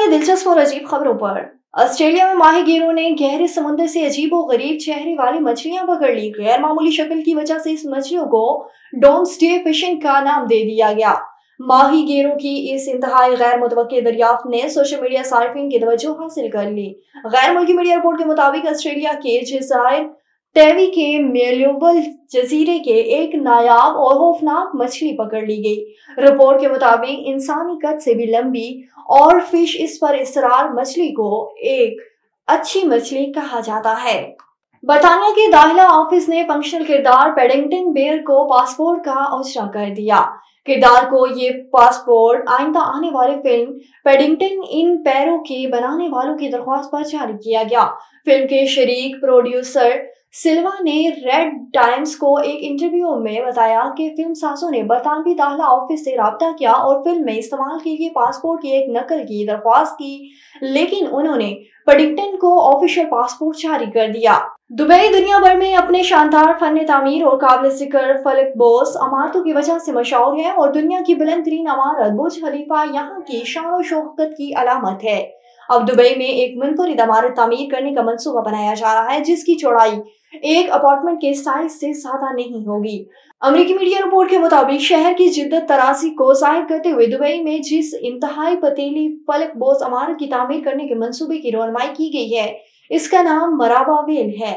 बढ़ेंगे दिलचस्प और अजीब खबरों पर। ऑस्ट्रेलिया में माही गिरों ने गहरे समुद्र से अजीबोगरीब चेहरे वाली मछलियां पकड़ ली। गैर मामूली शक्ल की वजह से इस मछलियों को डोम्सडे फिशिंग का नाम दे दिया गया। माही गिरों की इस इंतहाई गैर मुतवक्की दरियाफ्त ने सोशल मीडिया सार्फिन की तवज्जो हासिल कर ली। गैर मुल्की मीडिया रिपोर्ट के मुताबिक ऑस्ट्रेलिया के जज़ायर टेवी के मेल्विल जजीरे के एक नायाब और खौफनाक मछली पकड़ ली गई। रिपोर्ट के मुताबिक इंसानी कद से भी लंबी और फिश इस पर इसरार मछली को एक अच्छी मछली कहा जाता है। बरतानिया के दाखिला ऑफिस ने फंक्शनल किरदार पैडिंगटन बेयर को पासपोर्ट का उजरा कर दिया। किरदार को ये पासपोर्ट आइंदा आने वाली फिल्म पैडिंगटन इन पैरो के बनाने वालों की दरख्वास्त पर जारी किया गया। फिल्म के शरीक प्रोड्यूसर सिल्वा ने रेड टाइम्स को एक इंटरव्यू में बताया कि फिल्म साजों ने बरतानवी दाखिला ऑफिस से राब्ता किया और फिल्म में इस्तेमाल के लिए पासपोर्ट की एक नकल की दरख्वास्त की, लेकिन उन्होंने पैडिंगटन को ऑफिशियल पासपोर्ट जारी कर दिया। दुबई दुनिया भर में अपने शानदार फन तामीर और काबिल जिक्र फलक बोस इमारतों की वजह से मशहूर है और दुनिया की बुलंद तरीन इमारत बुर्ज खलीफा यहाँ की शान और शौकत की अलामत है। अब दुबई में एक मुनफरिद इमारत तामीर करने का मंसूबा बनाया जा रहा है, जिसकी चौड़ाई एक अपार्टमेंट के साइज से ज्यादा नहीं होगी। अमेरिकी मीडिया रिपोर्ट के मुताबिक शहर की जिद्दत तराजी को जाहिर करते हुए दुबई में जिस इंतहाई पतीली फलक बोस इमारत की तामीर करने के मंसूबे की रोनमाई की गई है, इसका नाम मराबा वेल है।